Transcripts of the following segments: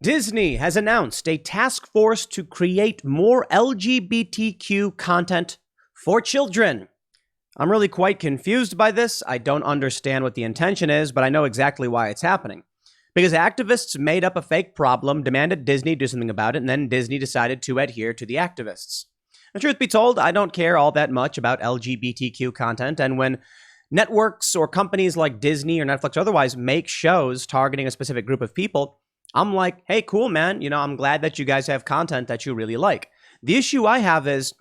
Disney has announced a task force to create more LGBTQ content for children. I'm really quite confused by this. I don't understand what the intention is, but I know exactly why it's happening. Because activists made up a fake problem, demanded Disney do something about it, and then Disney decided to adhere to the activists. The truth be told, I don't care all that much about LGBTQ content, and when networks or companies like Disney or Netflix or otherwise make shows targeting a specific group of people, I'm like, hey, cool, man. I'm glad that you guys have content that you really like. The issue I have is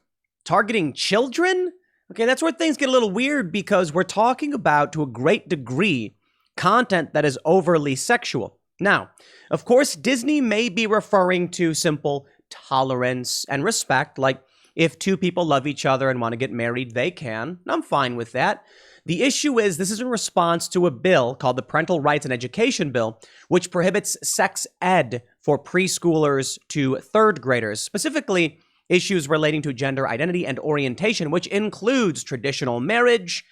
targeting children. Okay, that's where things get a little weird because we're talking about, to a great degree, content that is overly sexual. Now, of course, Disney may be referring to simple tolerance and respect, like if two people love each other and want to get married, they can. I'm fine with that. The issue is this is in response to a bill called the Parental Rights and Education Bill, which prohibits sex ed for preschoolers to third graders, specifically issues relating to gender identity and orientation, which includes traditional marriage,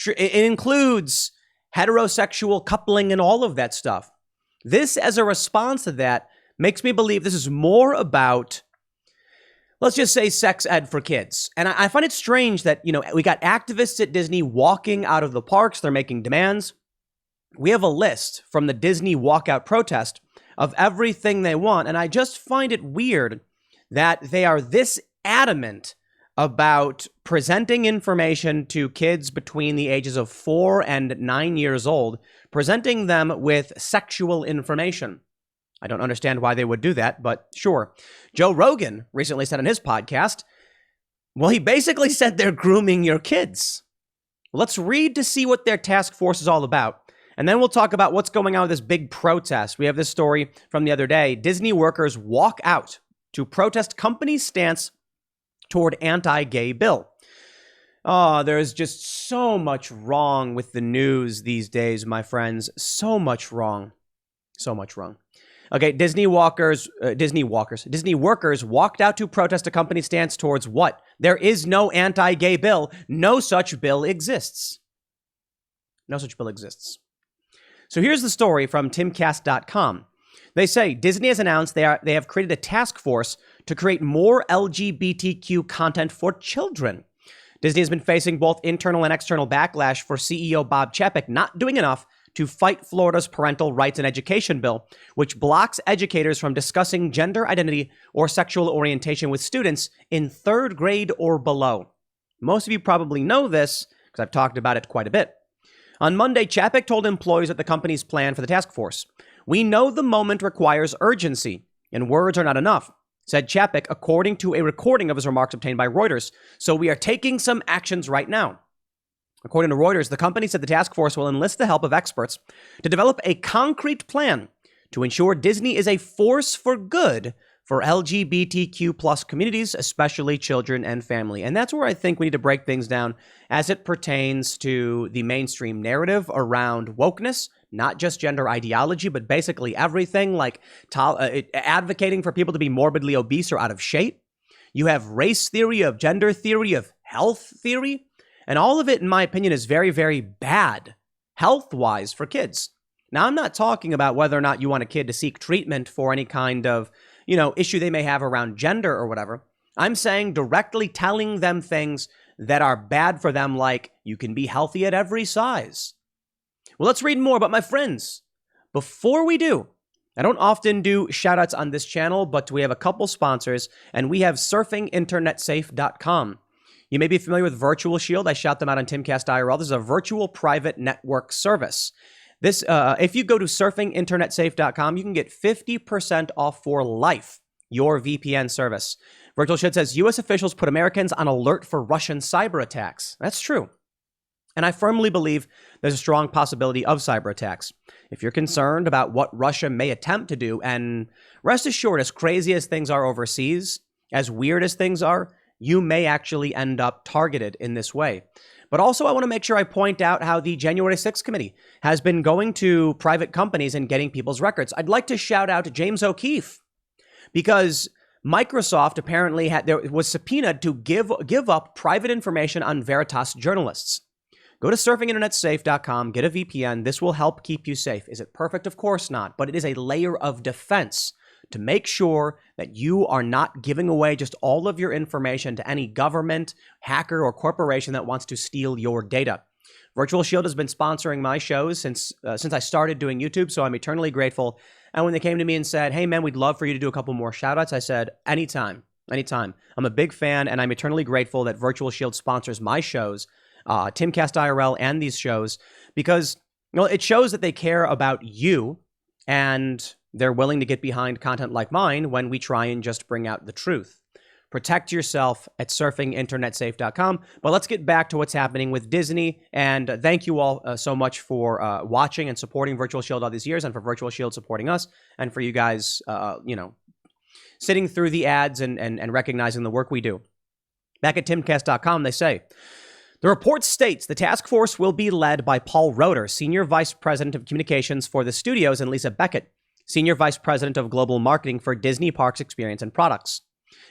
it includes heterosexual coupling and all of that stuff. This, as a response to that, makes me believe this is more about, let's just say, sex ed for kids. And I find it strange that, we got activists at Disney walking out of the parks. They're making demands. We have a list from the Disney walkout protest of everything they want. And I just find it weird that they are this adamant about presenting information to kids between the ages of 4 and 9 years old, presenting them with sexual information. I don't understand why they would do that, but sure. Joe Rogan recently said on his podcast, well, he basically said they're grooming your kids. Let's read to see what their task force is all about. And then we'll talk about what's going on with this big protest. We have this story from the other day. Disney workers walk out to protest company's stance toward anti-gay bill. Oh, there's just so much wrong with the news these days, my friends. So much wrong. So much wrong. Okay, Disney workers walked out to protest a company stance towards what? There is no anti-gay bill. No such bill exists. No such bill exists. So here's the story from timcast.com. They say Disney has announced they have created a task force to create more LGBTQ content for children. Disney has been facing both internal and external backlash for CEO Bob Chapek not doing enough to fight Florida's Parental Rights and Education Bill, which blocks educators from discussing gender identity or sexual orientation with students in third grade or below. Most of you probably know this because I've talked about it quite a bit. On Monday, Chapek told employees at the company's plan for the task force, "We know the moment requires urgency, and words are not enough," said Chapek, according to a recording of his remarks obtained by Reuters. "So we are taking some actions right now." According to Reuters, the company said the task force will enlist the help of experts to develop a concrete plan to ensure Disney is a force for good for LGBTQ plus communities, especially children and family. And that's where I think we need to break things down as it pertains to the mainstream narrative around wokeness, not just gender ideology, but basically everything, like advocating for people to be morbidly obese or out of shape. You have race theory, of gender theory, of health theory. And all of it, in my opinion, is very, very bad health-wise for kids. Now, I'm not talking about whether or not you want a kid to seek treatment for any kind of, issue they may have around gender or whatever. I'm saying directly telling them things that are bad for them, like you can be healthy at every size. Well, let's read more. But my friends, before we do, I don't often do shout-outs on this channel, but we have a couple sponsors, and we have surfinginternetsafe.com. You may be familiar with Virtual Shield. I shout them out on Timcast IRL. This is a virtual private network service. This, if you go to surfinginternetsafe.com, you can get 50% off for life your VPN service. Virtual Shield says U.S. officials put Americans on alert for Russian cyber attacks. That's true. And I firmly believe there's a strong possibility of cyber attacks. If you're concerned about what Russia may attempt to do, and rest assured, as crazy as things are overseas, as weird as things are, you may actually end up targeted in this way. But also, I want to make sure I point out how the January 6th committee has been going to private companies and getting people's records. I'd like to shout out James O'Keefe, because Microsoft apparently was subpoenaed to give up private information on Veritas journalists. Go to surfinginternetsafe.com, get a VPN. This will help keep you safe. Is it perfect? Of course not, but it is a layer of defense to make sure that you are not giving away just all of your information to any government, hacker, or corporation that wants to steal your data. Virtual Shield has been sponsoring my shows since I started doing YouTube, so I'm eternally grateful. And when they came to me and said, hey, man, we'd love for you to do a couple more shout-outs, I said, anytime. I'm a big fan, and I'm eternally grateful that Virtual Shield sponsors my shows, Timcast IRL and these shows, because it shows that they care about you, and they're willing to get behind content like mine when we try and just bring out the truth. Protect yourself at surfinginternetsafe.com. But let's get back to what's happening with Disney. And thank you all so much for watching and supporting Virtual Shield all these years, and for Virtual Shield supporting us, and for you guys, sitting through the ads and recognizing the work we do. Back at timcast.com, they say, the report states the task force will be led by Paul Roeder, Senior Vice President of Communications for the studios, and Lisa Beckett, Senior Vice President of Global Marketing for Disney Parks Experience and Products.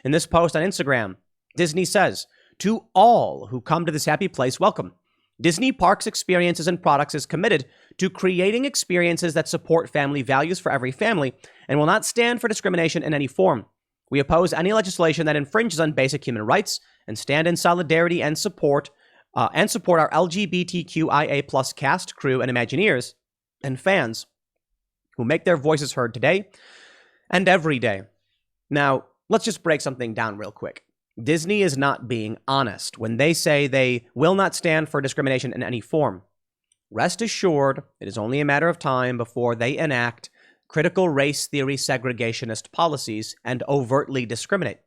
In this post on Instagram, Disney says, to all who come to this happy place, welcome. Disney Parks Experiences and Products is committed to creating experiences that support family values for every family and will not stand for discrimination in any form. We oppose any legislation that infringes on basic human rights and stand in solidarity and support our LGBTQIA+ cast, crew, and Imagineers and fans who make their voices heard today and every day. Now, let's just break something down real quick. Disney is not being honest when they say they will not stand for discrimination in any form. Rest assured, it is only a matter of time before they enact critical race theory segregationist policies and overtly discriminate.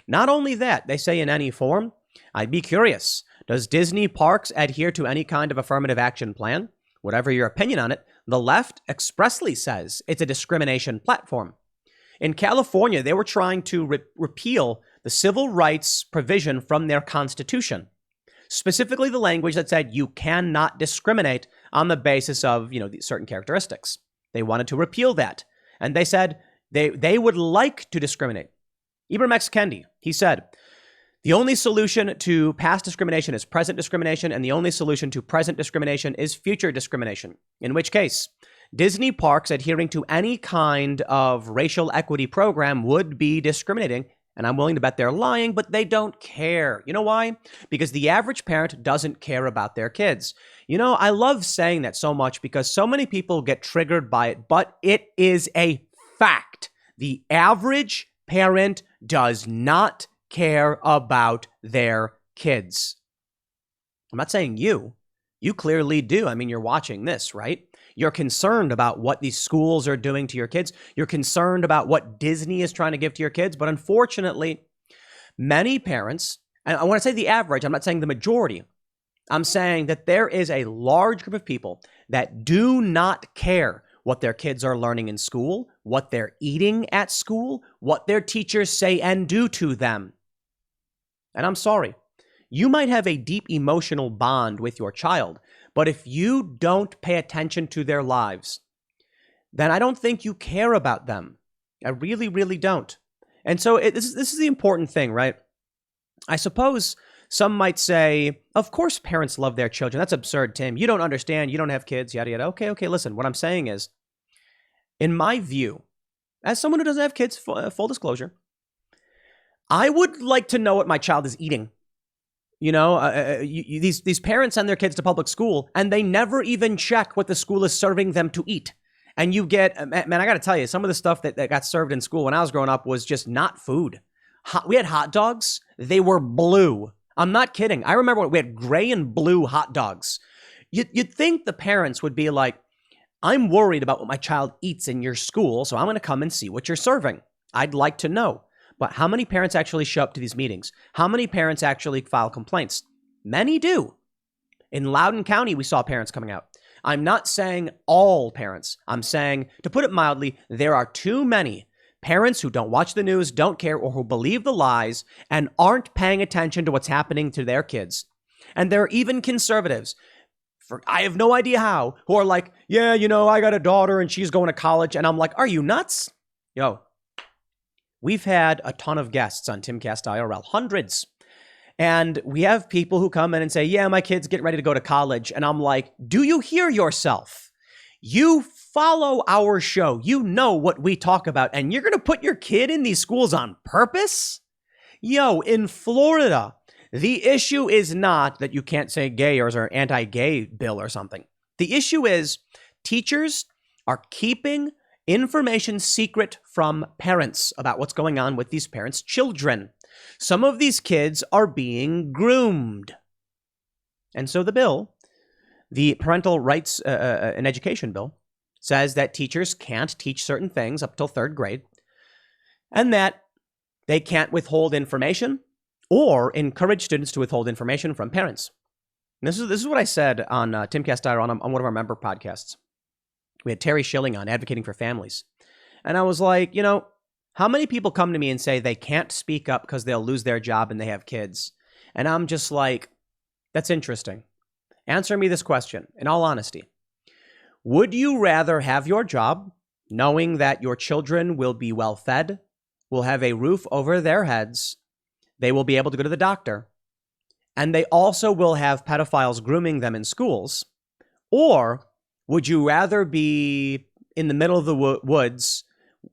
Not only that, they say in any form. I'd be curious, does Disney Parks adhere to any kind of affirmative action plan? Whatever your opinion on it, the left expressly says it's a discrimination platform. In California, they were trying to repeal the civil rights provision from their constitution, specifically the language that said you cannot discriminate on the basis of, these certain characteristics. They wanted to repeal that, and they said they would like to discriminate. Ibram X. Kendi, he said, the only solution to past discrimination is present discrimination, and the only solution to present discrimination is future discrimination, in which case Disney Parks adhering to any kind of racial equity program would be discriminating, and I'm willing to bet they're lying, but they don't care. You know why? Because the average parent doesn't care about their kids. I love saying that so much because so many people get triggered by it, but it is a fact. The average parent does not care about their kids. I'm not saying you. You clearly do. I mean, you're watching this, right? You're concerned about what these schools are doing to your kids. You're concerned about what Disney is trying to give to your kids. But unfortunately, many parents, and when I say the average, I'm not saying the majority. I'm saying that there is a large group of people that do not care what their kids are learning in school, what they're eating at school, what their teachers say and do to them. And I'm sorry, you might have a deep emotional bond with your child, but if you don't pay attention to their lives, then I don't think you care about them. I really, really don't. And so this is the important thing, right? I suppose some might say, of course parents love their children. That's absurd, Tim. You don't understand. You don't have kids, yada, yada. Okay, listen. What I'm saying is, in my view, as someone who doesn't have kids, full disclosure, I would like to know what my child is eating. These parents send their kids to public school and they never even check what the school is serving them to eat. And you get, man, I got to tell you, some of the stuff that got served in school when I was growing up was just not food. We had hot dogs. They were blue. I'm not kidding. I remember when we had gray and blue hot dogs. You'd think the parents would be like, I'm worried about what my child eats in your school, so I'm going to come and see what you're serving. I'd like to know. But how many parents actually show up to these meetings? How many parents actually file complaints? Many do. In Loudoun County, we saw parents coming out. I'm not saying all parents. I'm saying, to put it mildly, there are too many parents who don't watch the news, don't care, or who believe the lies and aren't paying attention to what's happening to their kids. And there are even conservatives, I have no idea how, who are like, yeah, I got a daughter and she's going to college. And I'm like, are you nuts? We've had a ton of guests on Timcast IRL, hundreds. And we have people who come in and say, yeah, my kid's getting ready to go to college. And I'm like, do you hear yourself? You follow our show. You know what we talk about, and you're going to put your kid in these schools on purpose? Yo, in Florida, the issue is not that you can't say gay or is there an anti-gay bill or something. The issue is teachers are keeping information secret from parents about what's going on with these parents' children. Some of these kids are being groomed. And so the bill, the Parental Rights and Education Bill, says that teachers can't teach certain things up till 3rd grade and that they can't withhold information or encourage students to withhold information from parents. And this is what I said on Timcast.ir on one of our member podcasts. We had Terry Schilling on, advocating for families. And I was like, how many people come to me and say they can't speak up because they'll lose their job and they have kids? And I'm just like, that's interesting. Answer me this question, in all honesty. Would you rather have your job knowing that your children will be well fed, will have a roof over their heads, they will be able to go to the doctor, and they also will have pedophiles grooming them in schools? Or would you rather be in the middle of the woods,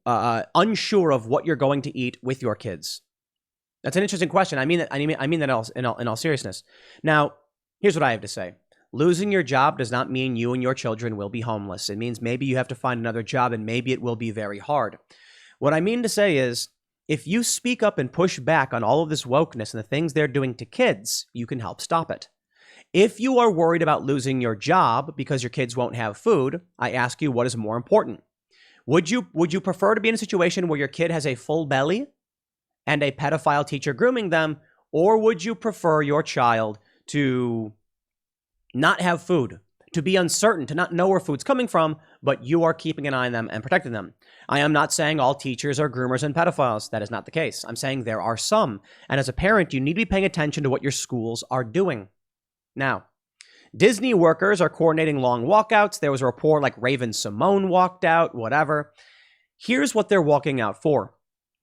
unsure of what you're going to eat with your kids? That's an interesting question. I mean that in all seriousness. Now, here's what I have to say. Losing your job does not mean you and your children will be homeless. It means maybe you have to find another job, and maybe it will be very hard. What I mean to say is, if you speak up and push back on all of this wokeness and the things they're doing to kids, you can help stop it. If you are worried about losing your job because your kids won't have food, I ask you, what is more important? Would you prefer to be in a situation where your kid has a full belly and a pedophile teacher grooming them, or would you prefer your child to not have food, to be uncertain, to not know where food's coming from, but you are keeping an eye on them and protecting them? I am not saying all teachers are groomers and pedophiles. That is not the case. I'm saying there are some. And as a parent, you need to be paying attention to what your schools are doing. Now, Disney workers are coordinating long walkouts. There was a report like Raven Simone walked out, whatever. Here's what they're walking out for.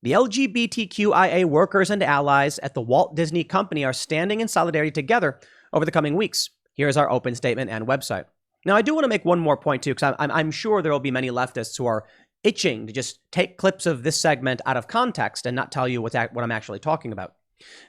The LGBTQIA workers and allies at the Walt Disney Company are standing in solidarity together over the coming weeks. Here's our open statement and website. Now, I do want to make one more point, too, because I'm sure there will be many leftists who are itching to just take clips of this segment out of context and not tell you what I'm actually talking about.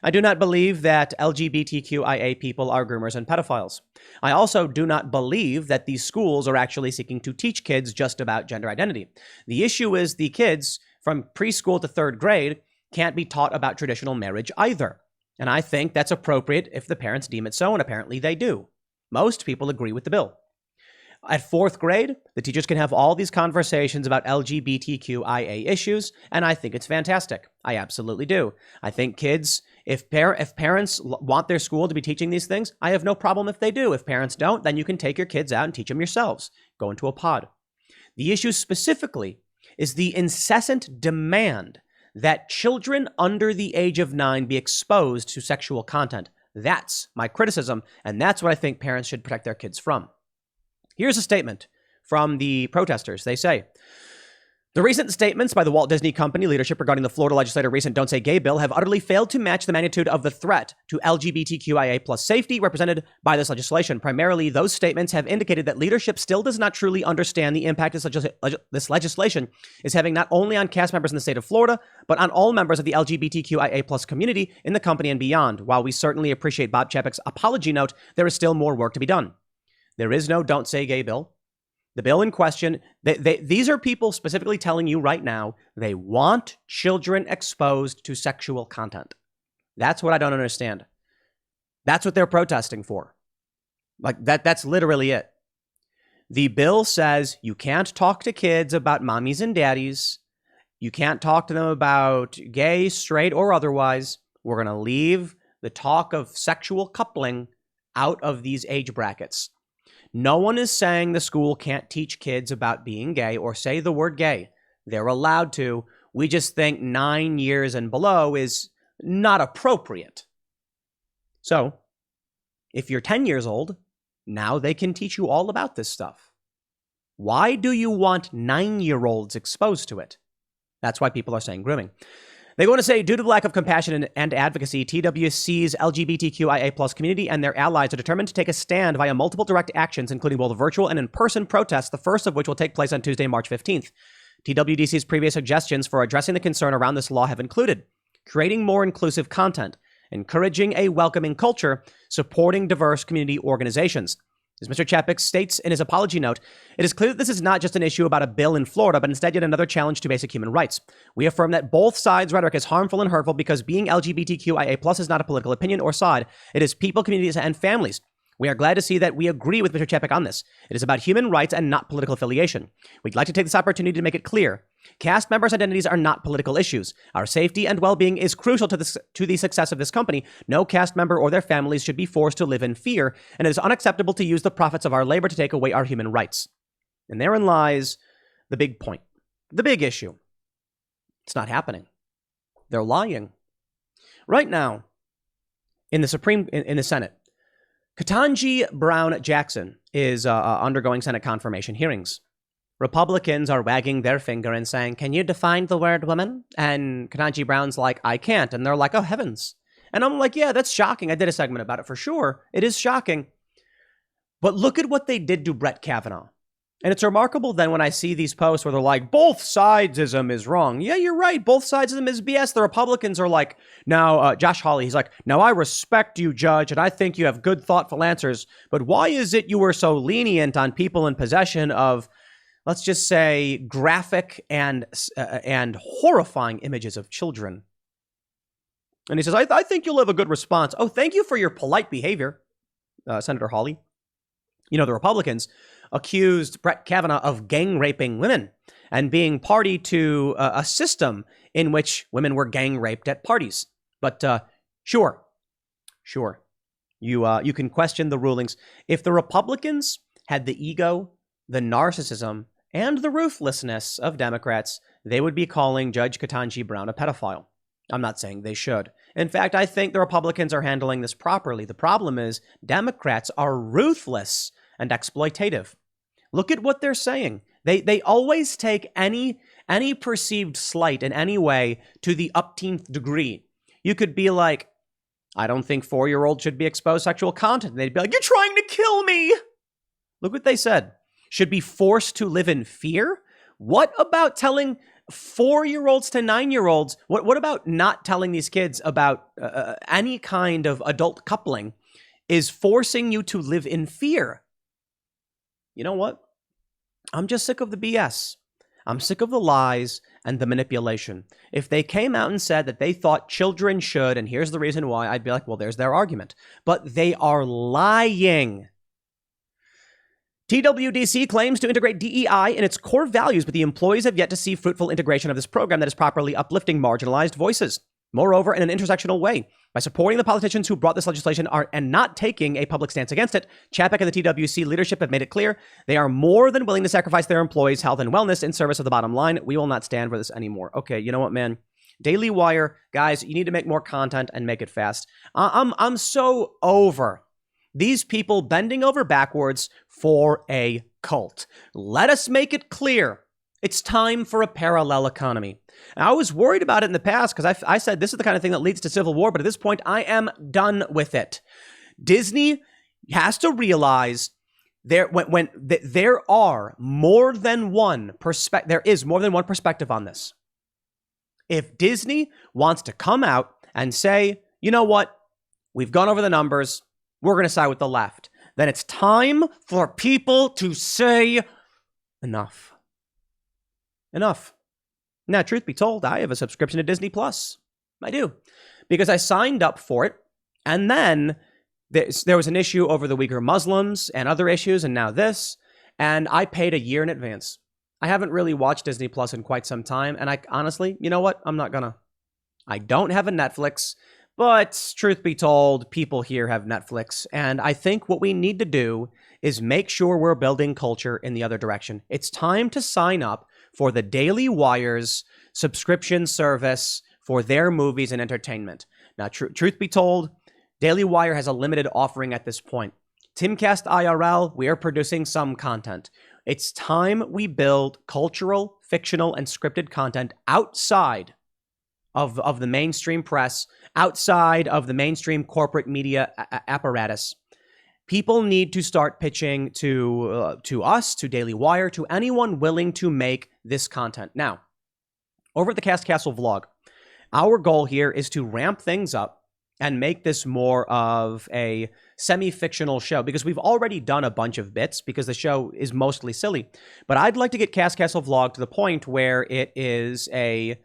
I do not believe that LGBTQIA people are groomers and pedophiles. I also do not believe that these schools are actually seeking to teach kids just about gender identity. The issue is the kids from preschool to 3rd grade can't be taught about traditional marriage either. And I think that's appropriate if the parents deem it so, and apparently they do. Most people agree with the bill. At 4th grade, the teachers can have all these conversations about LGBTQIA issues, and I think it's fantastic. I absolutely do. I think kids, if parents want their school to be teaching these things, I have no problem if they do. If parents don't, then you can take your kids out and teach them yourselves. Go into a pod. The issue specifically is the incessant demand that children under the age of 9 be exposed to sexual content. That's my criticism, and that's what I think parents should protect their kids from. Here's a statement from the protesters. They say, the recent statements by the Walt Disney Company leadership regarding the Florida legislator's recent Don't Say Gay bill have utterly failed to match the magnitude of the threat to LGBTQIA plus safety represented by this legislation. Primarily, those statements have indicated that leadership still does not truly understand the impact this legislation is having not only on cast members in the state of Florida, but on all members of the LGBTQIA plus community in the company and beyond. While we certainly appreciate Bob Chapek's apology note, there is still more work to be done. There is no Don't Say Gay bill. The bill in question, these are people specifically telling you right now they want children exposed to sexual content. That's what I don't understand. That's what they're protesting for. Like that's literally it. The bill says you can't talk to kids about mommies and daddies. You can't talk to them about gay, straight, or otherwise. We're going to leave the talk of sexual coupling out of these age brackets. No one is saying the school can't teach kids about being gay or say the word gay. They're allowed to. We just think 9 years and below is not appropriate. So, if you're 10 years old, now they can teach you all about this stuff. Why do you want 9-year-olds exposed to it? That's why people are saying grooming. They go on to say, due to the lack of compassion and advocacy, TWC's LGBTQIA+ community and their allies are determined to take a stand via multiple direct actions, including both virtual and in-person protests, the first of which will take place on Tuesday, March 15th. TWDC's previous suggestions for addressing the concern around this law have included creating more inclusive content, encouraging a welcoming culture, supporting diverse community organizations. As Mr. Chapek states in his apology note, it is clear that this is not just an issue about a bill in Florida, but instead yet another challenge to basic human rights. We affirm that both sides' rhetoric is harmful and hurtful because being LGBTQIA+ is not a political opinion or side. It is people, communities, and families. We are glad to see that we agree with Mr. Chapek on this. It is about human rights and not political affiliation. We'd like to take this opportunity to make it clear. Cast members' identities are not political issues. Our safety and well-being is crucial to the success of this company. No cast member or their families should be forced to live in fear, and it is unacceptable to use the profits of our labor to take away our human rights. And therein lies the big point, the big issue. It's not happening. They're lying. Right now, in the Senate, Ketanji Brown Jackson is undergoing Senate confirmation hearings. Republicans are wagging their finger and saying, can you define the word woman? And Ketanji Brown's like, I can't. And they're like, oh, heavens. And I'm like, yeah, that's shocking. I did a segment about it for sure. It is shocking. But look at what they did to Brett Kavanaugh. And it's remarkable then when I see these posts where they're like, both sidesism is wrong. Yeah, you're right. Both sidesism is BS. The Republicans are like, now, Josh Hawley, he's like, now I respect you, Judge, and I think you have good, thoughtful answers. But why is it you were so lenient on people in possession of, let's just say, graphic and horrifying images of children? And he says, I think you'll have a good response. Oh, thank you for your polite behavior, Senator Hawley. You know, the Republicans accused Brett Kavanaugh of gang raping women and being party to a system in which women were gang raped at parties. But sure, you can question the rulings. If the Republicans had the ego, the narcissism, and the ruthlessness of Democrats, they would be calling Judge Ketanji Brown a pedophile. I'm not saying they should. In fact, I think the Republicans are handling this properly. The problem is Democrats are ruthless and exploitative. Look at what they're saying. They always take any perceived slight in any way to the upteenth degree. You could be like, I don't think 4-year-olds should be exposed to sexual content. And they'd be like, you're trying to kill me. Look what they said. Should be forced to live in fear? What about telling 4-year-olds to 9-year-olds? What about not telling these kids about any kind of adult coupling is forcing you to live in fear? You know what? I'm just sick of the BS. I'm sick of the lies and the manipulation. If they came out and said that they thought children should, and here's the reason why, I'd be like, well, there's their argument. But they are lying. TWDC claims to integrate DEI in its core values, but the employees have yet to see fruitful integration of this program that is properly uplifting marginalized voices. Moreover, in an intersectional way, by supporting the politicians who brought this legislation and not taking a public stance against it, Chapek and the TWC leadership have made it clear they are more than willing to sacrifice their employees' health and wellness in service of the bottom line. We will not stand for this anymore. Okay, you know what, man? Daily Wire, guys, you need to make more content and make it fast. I'm so over these people bending over backwards for a cult. Let us make it clear. It's time for a parallel economy. And I was worried about it in the past because I said this is the kind of thing that leads to civil war, but at this point, I am done with it. Disney has to realize there are more than one perspective. There is more than one perspective on this. If Disney wants to come out and say, you know what, we've gone over the numbers, we're going to side with the left, then it's time for people to say enough. Enough. Now, truth be told, I have a subscription to Disney Plus. I do. Because I signed up for it, and then there was an issue over the Uyghur Muslims and other issues, and now this, and I paid a year in advance. I haven't really watched Disney Plus in quite some time, and I honestly, you know what? I'm not gonna. I don't have a Netflix, but truth be told, people here have Netflix, and I think what we need to do is make sure we're building culture in the other direction. It's time to sign up for the Daily Wire's subscription service for their movies and entertainment. Now, truth be told, Daily Wire has a limited offering at this point. Timcast IRL, we are producing some content. It's time we build cultural, fictional, and scripted content outside of the mainstream press, outside of the mainstream corporate media apparatus. People need to start pitching to us, to Daily Wire, to anyone willing to make this content. Now, over at the Cast Castle vlog, our goal here is to ramp things up and make this more of a semi-fictional show, because we've already done a bunch of bits because the show is mostly silly. But I'd like to get Cast Castle vlog to the point where it is a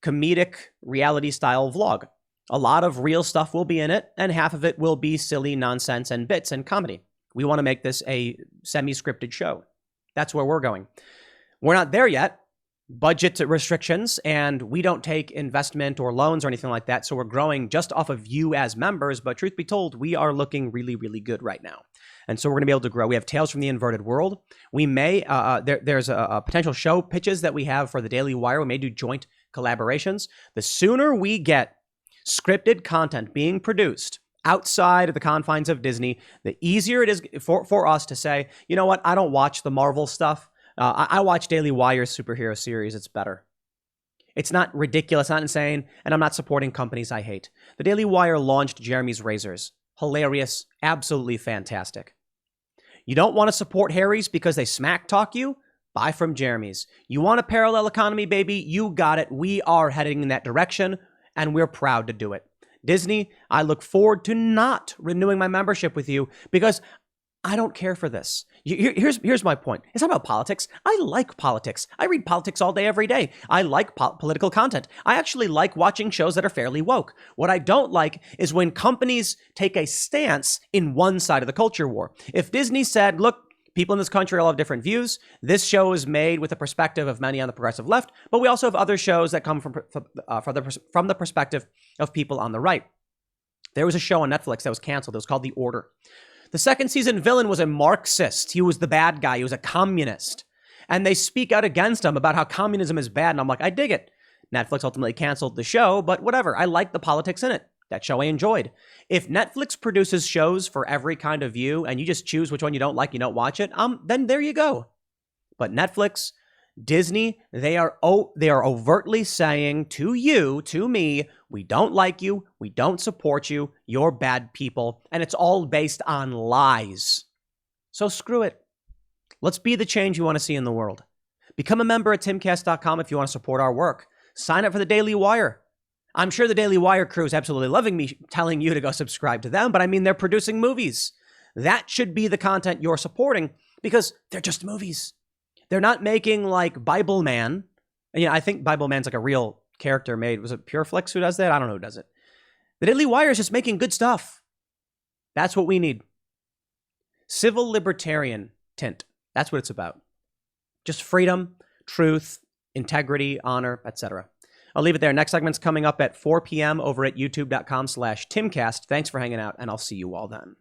comedic reality-style vlog. A lot of real stuff will be in it, and half of it will be silly nonsense and bits and comedy. We want to make this a semi-scripted show. That's where we're going. We're not there yet. Budget restrictions, and we don't take investment or loans or anything like that, so we're growing just off of you as members, but truth be told, we are looking really, really good right now. And so we're going to be able to grow. We have Tales from the Inverted World. We may, there's a potential show pitches that we have for the Daily Wire. We may do joint collaborations. The sooner we get scripted content being produced outside of the confines of Disney, the easier it is for us to say, you know what, I don't watch the Marvel stuff. I watch Daily Wire's superhero series. It's better. It's not ridiculous, not insane, and I'm not supporting companies I hate. The Daily Wire launched Jeremy's Razors. Hilarious. Absolutely fantastic. You don't want to support Harry's because they smack talk you? Buy from Jeremy's. You want a parallel economy, baby? You got it. We are heading in that direction, and we're proud to do it. Disney, I look forward to not renewing my membership with you because I don't care for this. Here's my point. It's not about politics. I like politics. I read politics all day, every day. I like political content. I actually like watching shows that are fairly woke. What I don't like is when companies take a stance in one side of the culture war. If Disney said, look, people in this country all have different views. This show is made with the perspective of many on the progressive left, but we also have other shows that come from the perspective of people on the right. There was a show on Netflix that was canceled. It was called The Order. The second season villain was a Marxist. He was the bad guy. He was a communist. And they speak out against him about how communism is bad. And I'm like, I dig it. Netflix ultimately canceled the show, but whatever. I like the politics in it. That show I enjoyed. If Netflix produces shows for every kind of view and you just choose which one you don't like, you don't watch it, then there you go. But Netflix, Disney, they are overtly saying to you, to me, we don't like you, we don't support you, you're bad people, and it's all based on lies. So screw it. Let's be the change you want to see in the world. Become a member at timcast.com if you want to support our work. Sign up for the Daily Wire. I'm sure the Daily Wire crew is absolutely loving me telling you to go subscribe to them, but I mean, they're producing movies. That should be the content you're supporting because they're just movies. They're not making like Bible Man. And, I think Bible Man's like a real character made. Was it Pureflix who does that? I don't know who does it. The Daily Wire is just making good stuff. That's what we need. Civil libertarian tint. That's what it's about. Just freedom, truth, integrity, honor, etc. I'll leave it there. Next segment's coming up at 4 p.m. over at youtube.com/Timcast. Thanks for hanging out, and I'll see you all then.